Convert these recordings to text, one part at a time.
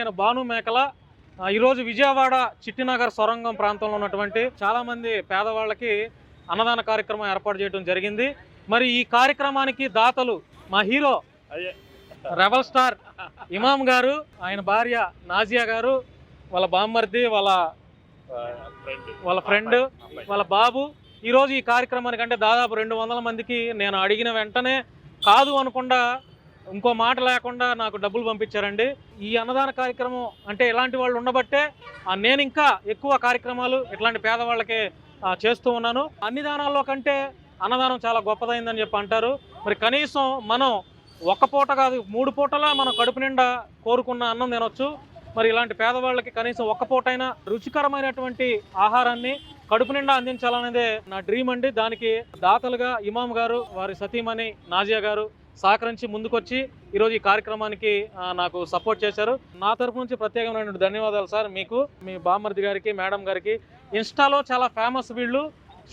నేను భాను మేకల. ఈరోజు విజయవాడ చిట్టినగర్ సొరంగం ప్రాంతంలో ఉన్నటువంటి చాలామంది పేదవాళ్ళకి అన్నదాన కార్యక్రమం ఏర్పాటు చేయడం జరిగింది. మరి ఈ కార్యక్రమానికి దాతలు మా హీరో రెబల్ స్టార్ ఇమాం గారు, ఆయన భార్య నాజియా గారు, వాళ్ళ బామ్మర్ది, వాళ్ళ ఫ్రెండ్, వాళ్ళ బాబు. ఈరోజు ఈ కార్యక్రమానికి అంటే దాదాపు 200 మందికి నేను అడిగిన వెంటనే కాదు అనకుండా, ఇంకో మాట లేకుండా నాకు డబ్బులు పంపించారండి. ఈ అన్నదాన కార్యక్రమం అంటే ఇలాంటి వాళ్ళు ఉండబట్టే నేను ఇంకా ఎక్కువ కార్యక్రమాలు ఇట్లాంటి పేదవాళ్ళకి చేస్తూ ఉన్నాను. అన్ని దానాల్లో కంటే అన్నదానం చాలా గొప్పదైందని చెప్పి అంటారు. మరి కనీసం మనం ఒక్క పూట కాదు 3 పూటలా మనం కడుపు నిండా కోరుకున్న అన్నం తినొచ్చు. మరి ఇలాంటి పేదవాళ్ళకి కనీసం ఒక్క పూటైనా రుచికరమైనటువంటి ఆహారాన్ని కడుపు నిండా అందించాలనేదే నా డ్రీమ్ అండి. దానికి దాతలుగా ఇమాం గారు, వారి సతీమణి నాజియా గారు సహకరించి ముందుకొచ్చి ఈరోజు ఈ కార్యక్రమానికి నాకు సపోర్ట్ చేశారు. నా తరపు నుంచి ప్రత్యేకమైనటువంటి ధన్యవాదాలు సార్ మీకు, మీ బామ్మర్ది గారికి, మేడం గారికి. ఇన్స్టాలో చాలా ఫేమస్ వీళ్ళు.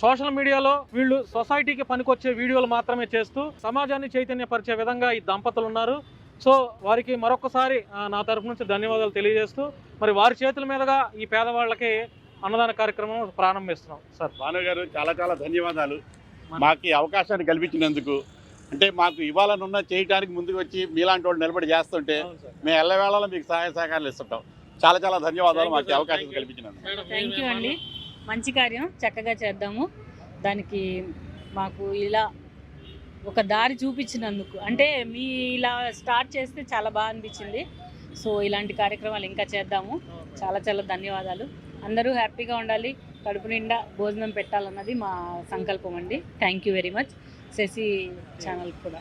సోషల్ మీడియాలో వీళ్ళు సొసైటీకి పనికొచ్చే వీడియోలు మాత్రమే చేస్తూ సమాజాన్ని చైతన్యపరిచే విధంగా ఈ దంపతులు ఉన్నారు. సో వారికి మరొకసారి నా తరపు నుంచి ధన్యవాదాలు తెలియజేస్తూ, మరి వారి చేతుల మీదుగా ఈ పేదవాళ్ళకి అన్నదాన కార్యక్రమం ప్రారంభిస్తున్నాం. సార్ భాను గారు చాలా చాలా ధన్యవాదాలు మాకు ఈ అవకాశాన్ని కల్పించినందుకు. అంటే మాకు ఇవ్వాలనున్న చేయడానికి ముందుకు వచ్చి మీలాంటి వాళ్ళు నిలబడి చేస్తుంటే మేము ఎల్లవేళలో మీకు సహాయ సహకారాలు ఇస్తుంటాం. చాలా చాలా ధన్యవాదాలు మాకు అవకాశం కల్పించినందుకు. థ్యాంక్ యూ అండి. మంచి కార్యం చక్కగా చేద్దాము. దానికి మాకు ఇలా ఒక దారి చూపించినందుకు, అంటే మీ ఇలా స్టార్ట్ చేస్తే చాలా బాగా అనిపించింది. సో ఇలాంటి కార్యక్రమాలు ఇంకా చేద్దాము. చాలా చాలా ధన్యవాదాలు. అందరూ హ్యాపీగా ఉండాలి, కడుపు నిండా భోజనం పెట్టాలన్నది మా సంకల్పం అండి. Thank you very much. Sashi channel కూడా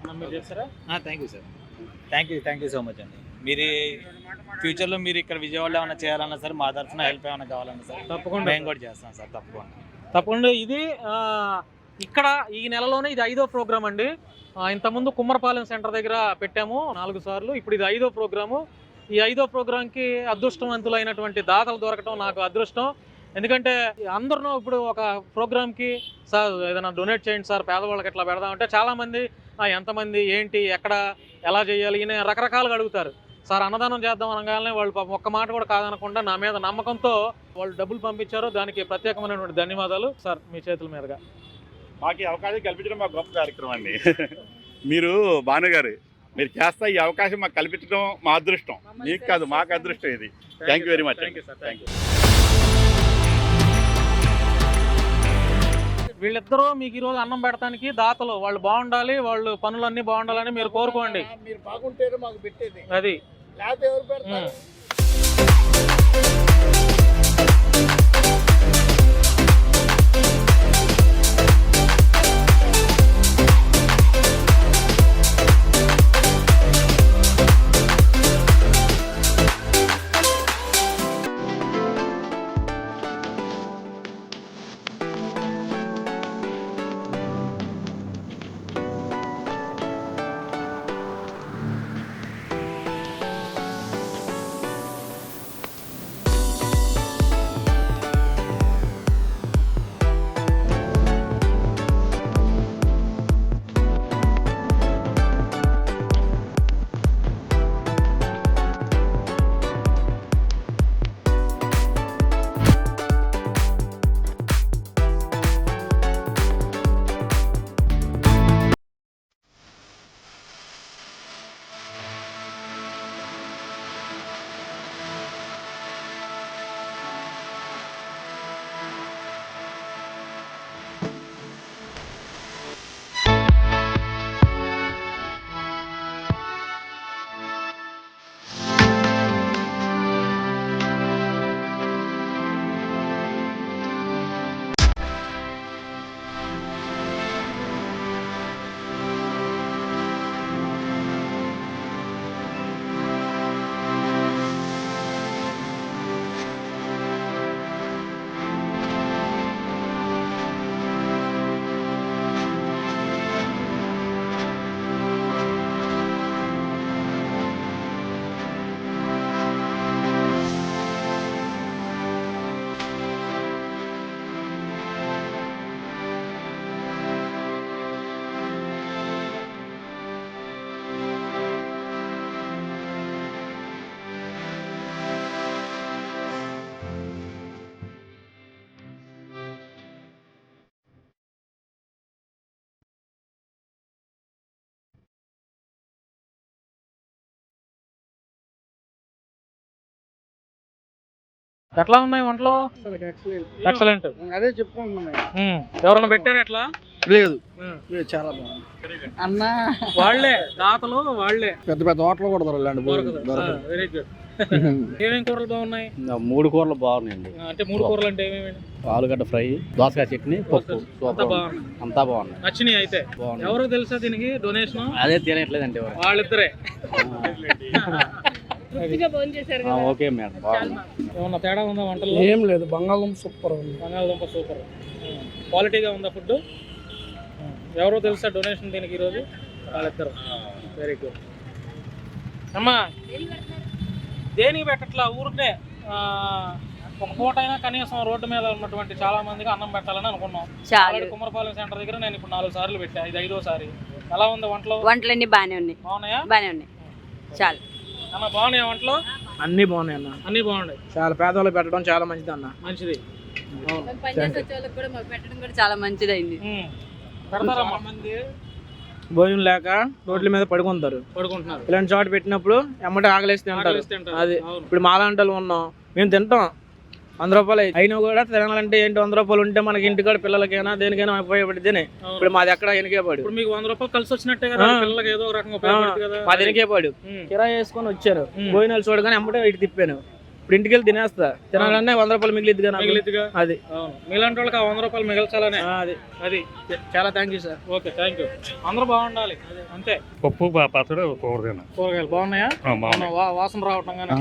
thank you sir. Thank you so much అండి. మీరు ఫ్యూచర్లో మీరు ఇక్కడ విజయవాడలో ఏమైనా చేయాలన్నా సార్, మా తరఫున హెల్ప్ ఏమైనా కావాలన్నా సార్ తప్పకుండా మేము కూడా చేస్తాం సార్. తప్పకుండా. ఇది ఇక్కడ ఈ నెలలోనే ఇది 5వ ప్రోగ్రామ్ అండి. ఇంతకుముందు కుమ్మరపాలెం సెంటర్ దగ్గర పెట్టాము 4 సార్లు. ఇప్పుడు ఇది 5వ ప్రోగ్రాము. ఈ 5వ ప్రోగ్రాంకి అదృష్టవంతులైనటువంటి దాతలు దొరకటం నాకు అదృష్టం. ఎందుకంటే అందరూ ఇప్పుడు ఒక ప్రోగ్రామ్కి సార్ ఏదైనా డొనేట్ చేయండి సార్, పేదవాళ్ళకి ఎట్లా పెడదామంటే చాలామంది ఎంతమంది, ఏంటి, ఎక్కడ, ఎలా చేయాలి అని రకరకాలుగా అడుగుతారు. సార్ అన్నదానం చేద్దాం అనగానే వాళ్ళు ఒక్క మాట కూడా కాదనకుండా నా మీద నమ్మకంతో వాళ్ళు డబ్బులు పంపించారు. దానికి ప్రత్యేకమైనటువంటి ధన్యవాదాలు సార్. మీ చేతుల మీదుగా మాకు ఈ అవకాశం కల్పించడం మా గొప్ప కార్యక్రమం అండి. మీరు భాను గారు మీరు చేస్తా ఈ అవకాశం మాకు కల్పించడం మా అదృష్టం. మీకు కాదు, మాకు అదృష్టం ఇది. Thank you very much. Thank you. వీళ్ళిద్దరూ మీకు ఈరోజు అన్నం పెడతానికి దాతలు. వాళ్ళు బాగుండాలి, వాళ్ళు పనులన్నీ బాగుండాలని మీరు కోరుకోండి. మీరు బాగుంటేనే మాకు పెట్టేది, అది లేకపోతే ఎవరు పెడతారు? ఎట్లా ఉన్నాయి వంటలు? ఎక్సలెంట్. అదే చెప్పుకుంటున్నాం. ఎవరన్నా పెట్టారు ఎట్లా? లేదు, చాలా బాగుంది అన్న. వాళ్ళే దాతలు, వాళ్ళే పెద్ద పెద్ద హోటల్ కూడా దొరకలేదు. Very good. ఏమేమి కూరలు బాగున్నాయి? 3 కూరలు బాగున్నాయండి. అంటే 3 కూరలు అంటే ఏమేమి? ఆలుగడ్డ ఫ్రై, దోసకాయ చట్నీ, పప్పు. అంతా బాగుంది. నచ్చినాయి అయితే. ఎవరో తెలుసా దీనికి డొనేషన్? అదే తినట్లేదండి ఎవరు. వాళ్ళిద్దరే. ఓకే మేడం, బాగుంది. ఏమన్నా తేడా ఉందా వంటల్లో? ఏం లేదు, బంగాళదుంప సూపర్ ఉంది. బంగాళదుంప సూపర్. క్వాలిటీగా ఉందా ఫుడ్? ఎవరో తెలుసా డొనేషన్ దీనికి ఈరోజు? వాళ్ళిద్దరు. Very good. అమ్మా దేనికి పెట్టట్లా, ఊరికే ఒక పూట అయినా కనీసం రోడ్డు మీద ఉన్నటువంటి చాలా మందికి అన్నం పెట్టాలని అనుకున్నాం. కుమ్మరపాలెం సెంటర్ దగ్గర నేను ఇప్పుడు 4 సార్లు పెట్టా, ఇది 5వ సారి. ఎలా ఉంది వంటలు? వంటలన్నీ బాగానే ఉన్నాయి. బాగున్నాయా? బాగానే ఉన్నాయి. చాలా అన్న బాగున్నాయా వంటలు? అన్ని బాగున్నాయి అన్న, అన్ని బాగున్నాయి. చాలా పేదవాళ్ళు పెట్టడం చాలా మంచిది అన్న. మంచిది. పెట్టడం కూడా చాలా మంచిదైంది. పెడతారమ్మా? భోజనం లేక రోడ్ల మీద పడుకుంటారు. ఇలాంటి చోట పెట్టినప్పుడు ఎమ్మటి ఆకలిస్తే అంటారు. అది ఇప్పుడు మాలాంటలు ఉన్నాం, మేము తింటాం. 100 రూపాయలు అయినా కూడా తినాలంటే ఏంటి, 100 రూపాయలు ఉంటే మనకి ఇంటికాడ పిల్లలకైనా దేనికైనా ఉపయోగపడితేనే. ఇప్పుడు మాది ఎక్కడ ఎనికేపాడు. ఇప్పుడు మీకు 100 రూపాయలు కలిసి వచ్చినట్టే కదా, పిల్లలకి ఏదో ఒక రకంగా ఉపయోగపడుతుంది కదా. మాది ఎనికేపాడు. కిరాయి వేసుకొని వచ్చారు, భోజనాలు చూడగానే ఎమ్మటే ఇటు తిప్పాను. ఇప్పుడు ఇంటికి వెళ్ళి తినేస్తా, తినాలన్నా 100 రూపాయలు మిగిలిద్దిగా. అది మీలాంటి వాళ్ళకి 100 రూపాయలు మిగల్చాలనే. అది చాలా thank you sir. Okay, thank you. అందరూ బాగుండాలి అంతే. పప్పు పచ్చడి కూరగాయలు బాగున్నాయా? వాసన రావటం కానీ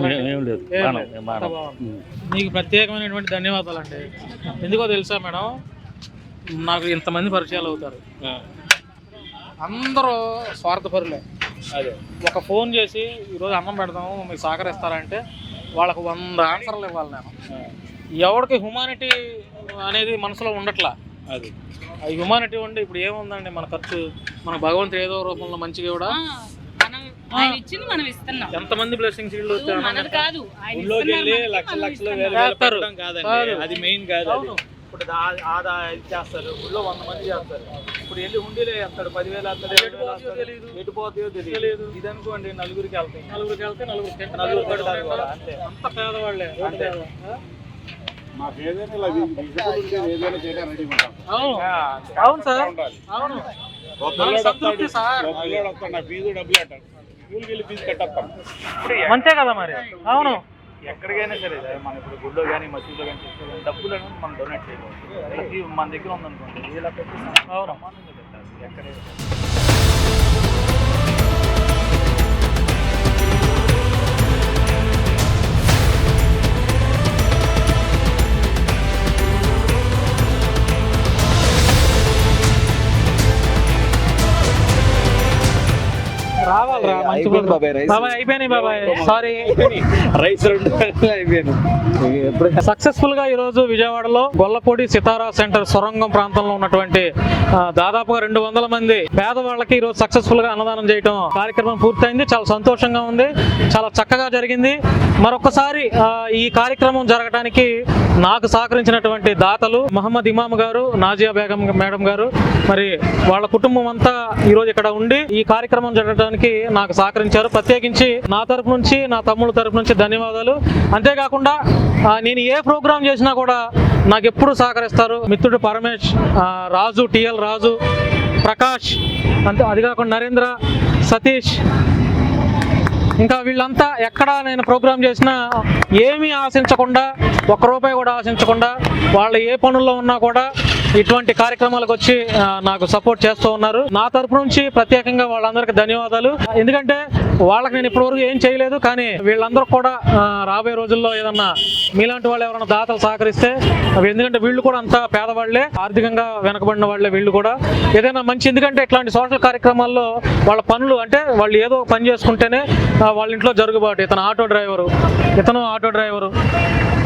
మీకు ప్రత్యేకమైనటువంటి ధన్యవాదాలు అండి. ఎందుకో తెలుసా మేడం, నాకు ఇంతమంది పరిచయాలు అవుతారు, అందరూ స్వార్థపరులే. అదే ఒక ఫోన్ చేసి ఈరోజు అన్నం పెడదాము మీకు సహకరిస్తారంటే వాళ్ళకు 100 ఆన్సర్లు ఇవ్వాలి నేను. ఎవరికి హ్యుమానిటీ అనేది మనసులో ఉండట్లా. అది హ్యుమానిటీ ఉండి ఇప్పుడు ఏముందండి, మన ఖర్చు మన భగవంతుడు ఏదో రూపంలో మంచిగా కూడా ఎంతమంది బ్లెస్సింగ్స్ అది మెయిన్ కాదు. ఇప్పుడు ఆదా చేస్తారు, ఊళ్ళో 100 మంది చేస్తారు. ఇప్పుడు వెళ్ళి ఉండిలే వేస్తాడు, 10,000 వేస్తాడు, ఎటు పోతాయో తెలియదు. ఇది అనుకోండి, నలుగురికి వెళ్తాయి, నలుగురు పెడతారు. అంతే, అంత పేదవాళ్ళే. అంతే. అవును సార్, అవును. అంతే కదా మరి. అవును, ఎక్కడికైనా సరే మన ఇప్పుడు గుళ్ళో కానీ మసీదులో కానీ డబ్బులు అనేది మనం డొనేట్ చేయకూడదు. మన దగ్గర ఉందనుకోండి, ఇలా పెట్టి సమానంగా పెట్టాలి ఎక్కడైనా. రావాలరా మంచి అయిపోయినాయి బాబాయ్. సారీ, సక్సెస్ఫుల్ గా ఈ రోజు విజయవాడలో గొల్లపూడి సితారా సెంటర్ సొరంగం ప్రాంతంలో ఉన్నటువంటి దాదాపుగా 200 మంది పేదవాళ్ళకి ఈ రోజు సక్సెస్ఫుల్ గా అన్నదానం చేయడం కార్యక్రమం పూర్తయింది. చాలా సంతోషంగా ఉంది, చాలా చక్కగా జరిగింది. మరొకసారి ఈ కార్యక్రమం జరగడానికి నాకు సహకరించినటువంటి దాతలు మహమ్మద్ ఇమామ్ గారు, నాజియా బేగం మేడం గారు, మరి వాళ్ళ కుటుంబం అంతా ఈ రోజు ఇక్కడ ఉండి ఈ కార్యక్రమం జరగడానికి నాకు సహకరించారు. ప్రత్యేకించి నా తరపు నుంచి, నా తమ్ముడు తరపు నుంచి ధన్యవాదాలు. అంతేకాకుండా నేను ఏ ప్రోగ్రామ్ చేసినా కూడా నాకు ఎప్పుడు సహకరిస్తారు మిత్రుడు పరమేష్, రాజు, టిఎల్ రాజు, ప్రకాష్, అంతే, అది కాకుండా నరేంద్ర, సతీష్, ఇంకా వీళ్ళంతా ఎక్కడ నేను ప్రోగ్రామ్ చేసినా ఏమీ ఆశించకుండా, ₹1 కూడా ఆశించకుండా, వాళ్ళు ఏ పనుల్లో ఉన్నా కూడా ఇటువంటి కార్యక్రమాలకు వచ్చి నాకు సపోర్ట్ చేస్తూ ఉన్నారు. నా తరపు నుంచి ప్రత్యేకంగా వాళ్ళందరికీ ధన్యవాదాలు. ఎందుకంటే వాళ్ళకి నేను ఇప్పటివరకు ఏం చేయలేదు, కానీ వీళ్ళందరూ కూడా రాబోయే రోజుల్లో ఏదన్నా మీలాంటి వాళ్ళు ఎవరైనా దాతలు సహకరిస్తే, ఎందుకంటే వీళ్ళు కూడా అంతా పేదవాళ్లే, ఆర్థికంగా వెనకబడిన వాళ్ళే వీళ్ళు కూడా, ఏదైనా మంచి, ఎందుకంటే ఇట్లాంటి సోషల్ కార్యక్రమాల్లో వాళ్ళ పనులు అంటే వాళ్ళు ఏదో పని చేసుకుంటేనే వాళ్ళ ఇంట్లో జరుగుబాటు. ఇతను ఆటో డ్రైవరు,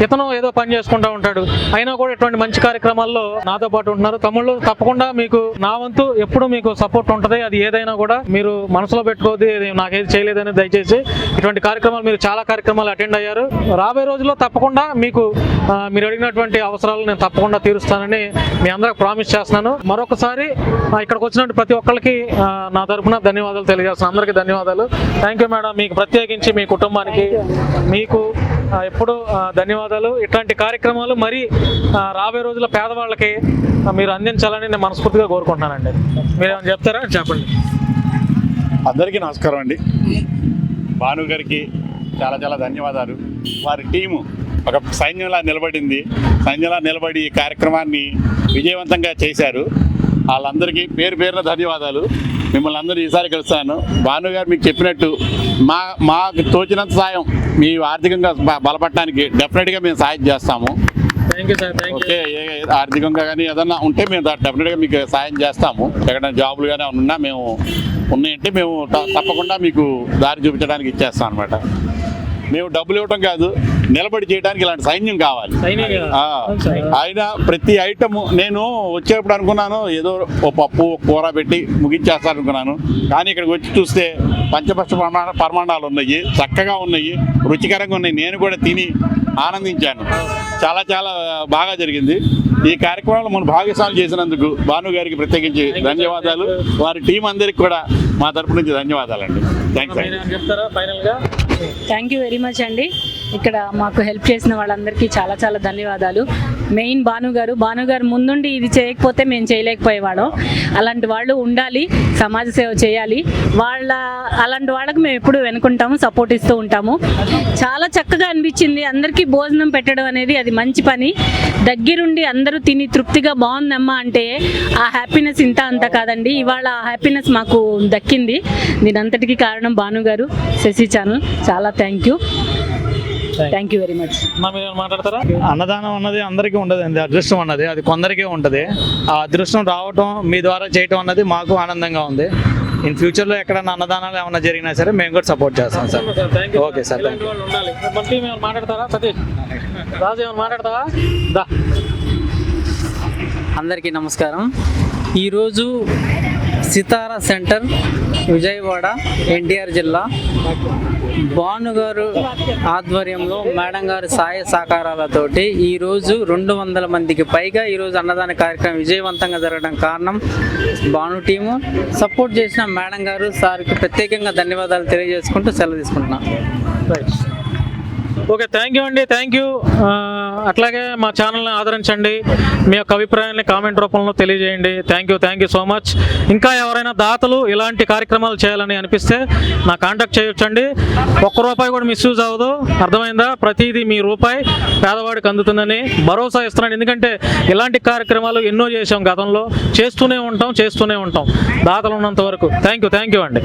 ఇతను ఏదో పని చేసుకుంటూ ఉంటాడు, అయినా కూడా ఇటువంటి మంచి కార్యక్రమాల్లో నాతో పాటు ఉంటున్నారు. తమ్ముళ్ళు, తప్పకుండా మీకు నా వంతు ఎప్పుడు మీకు సపోర్ట్ ఉంటుంది. అది ఏదైనా కూడా మీరు మనసులో పెట్టుకోవద్దు, నాకేది చేయలేదని. దయచేసి ఇటువంటి కార్యక్రమాలు, మీరు చాలా కార్యక్రమాలు అటెండ్ అయ్యారు. రాబోయే రోజుల్లో తప్పకుండా మీకు మీరు అడిగినటువంటి అవసరాలు నేను తప్పకుండా తీరుస్తానని మీ అందరికి ప్రామిస్ చేస్తున్నాను. మరొకసారి ఇక్కడికి వచ్చినట్టు ప్రతి ఒక్కరికి నా తరఫున ధన్యవాదాలు తెలియజేస్తున్నాను. అందరికీ ధన్యవాదాలు. Thank you madam. మీకు ప్రత్యేకించి మీ కుటుంబానికి, మీకు ఎప్పుడు ధన్యవాదాలు. ఇట్లాంటి కార్యక్రమాలు మరి రాబోయే రోజుల పేదవాళ్ళకి మీరు అందించాలని నేను మనస్ఫూర్తిగా కోరుకుంటున్నానండి. మీరు ఏమైనా చెప్తారా? చెప్పండి. అందరికీ నమస్కారం అండి. భాను గారికి చాలా చాలా ధన్యవాదాలు. వారి టీము ఒక సైన్యంలా నిలబడింది. సైన్యంలా నిలబడి ఈ కార్యక్రమాన్ని విజయవంతంగా చేశారు. వాళ్ళందరికీ పేరు పేరున ధన్యవాదాలు. మిమ్మల్ని అందరూ ఈసారి కలుస్తాను. భాను గారు మీకు చెప్పినట్టు మాకు తోచినంత సాయం మీ ఆర్థికంగా బలపడటానికి డెఫినెట్గా మేము సాయం చేస్తాము. Thank you sir. ఓకే, ఆర్థికంగా కానీ ఏదన్నా ఉంటే మేము డెఫినెట్గా మీకు సాయం చేస్తాము. ఎక్కడైనా జాబులు కానీ ఉన్నా మేము ఉన్నాయంటే మేము తప్పకుండా మీకు దారి చూపించడానికి ఇచ్చేస్తాం అనమాట. మేము డబ్బులు ఇవ్వటం కాదు, నిలబడి చేయడానికి ఇలాంటి సైన్యం కావాలి. ఆయన ప్రతి ఐటము నేను వచ్చేప్పుడు అనుకున్నాను ఏదో ఓ పప్పు కూర పెట్టి ముగించేస్తాను అనుకున్నాను. కానీ ఇక్కడికి వచ్చి చూస్తే పంచపక్ష పరిమాణాలు ఉన్నాయి, చక్కగా ఉన్నాయి, రుచికరంగా ఉన్నాయి. నేను కూడా తిని ఆనందించాను. చాలా చాలా బాగా జరిగింది. ఈ కార్యక్రమంలో మనం భాగస్వామ్యం చేసినందుకు భాను గారికి ప్రత్యేకించి ధన్యవాదాలు. వారి టీం అందరికి కూడా మా తరపు నుంచి ధన్యవాదాలండి. థ్యాంక్స్ అండి. చెప్తారా ఫైనల్గా? థ్యాంక్ యూ వెరీ మచ్ అండి. ఇక్కడ మాకు హెల్ప్ చేసిన వాళ్ళందరికీ చాలా చాలా ధన్యవాదాలు. మెయిన్ భాను గారు ముందుండి ఇది చేయకపోతే మేము చేయలేకపోయేవాళ్ళం. అలాంటి వాళ్ళు ఉండాలి, సమాజ సేవ చేయాలి. అలాంటి వాళ్ళకి మేము ఎప్పుడు వెనుకుంటాము, సపోర్ట్ ఇస్తూ ఉంటాము. చాలా చక్కగా అనిపించింది. అందరికీ భోజనం పెట్టడం అనేది అది మంచి పని. దగ్గరుండి అందరూ తిని తృప్తిగా బాగుందమ్మా అంటే ఆ హ్యాపీనెస్ ఇంత అంత కాదండి. ఇవాళ ఆ హ్యాపీనెస్ మాకు దక్కింది. దీనంతటికీ కారణం భాను గారు, శశి ఛానల్. చాలా థ్యాంక్ యూ వెరీ మచ్. మాట్లాడతారా? అన్నదానం అన్నది అందరికీ ఉండదు అండి. అదృష్టం అన్నది అది కొందరికే ఉంటుంది. ఆ అదృష్టం రావటం మీ ద్వారా చేయటం అన్నది మాకు ఆనందంగా ఉంది. ఇన్ ఫ్యూచర్లో ఎక్కడన్నా అన్నదానాలు ఏమన్నా జరిగినా సరే మేము కూడా సపోర్ట్ చేస్తాం sir. Okay sir, thank you. మాట్లాడతారా? సతీష్, రాజు ఏమైనా మాట్లాడతావా? అందరికీ నమస్కారం. ఈరోజు సితారా సెంటర్, విజయవాడ, ఎన్టీఆర్ జిల్లా, భాను గారు ఆధ్వర్యంలో మేడం గారి సహాయ సహకారాలతోటి ఈరోజు 200 మందికి పైగా ఈరోజు అన్నదాన కార్యక్రమం విజయవంతంగా జరగడం కారణం భాను టీము. సపోర్ట్ చేసిన మేడం గారు, సార్కి ప్రత్యేకంగా ధన్యవాదాలు తెలియజేసుకుంటూ సెలవు తీసుకుంటున్నాను. ఓకే, థ్యాంక్ యూ అండి. Thank you. అట్లాగే మా ఛానల్ని ఆదరించండి. మీ యొక్క అభిప్రాయాన్ని కామెంట్ రూపంలో తెలియజేయండి. Thank you so much. ఇంకా ఎవరైనా దాతలు ఇలాంటి కార్యక్రమాలు చేయాలని అనిపిస్తే నా కాంటాక్ట్ చేయొచ్చండి. ₹1 కూడా మిస్యూజ్ అవ్వదు. అర్థమైందా? ప్రతిదీ మీ రూపాయి పేదవాడికి అందుతుందని భరోసా ఇస్తున్నాను. ఎందుకంటే ఇలాంటి కార్యక్రమాలు ఎన్నో చేసాం గతంలో, చేస్తూనే ఉంటాం దాతలు ఉన్నంత వరకు. థ్యాంక్ యూ అండి.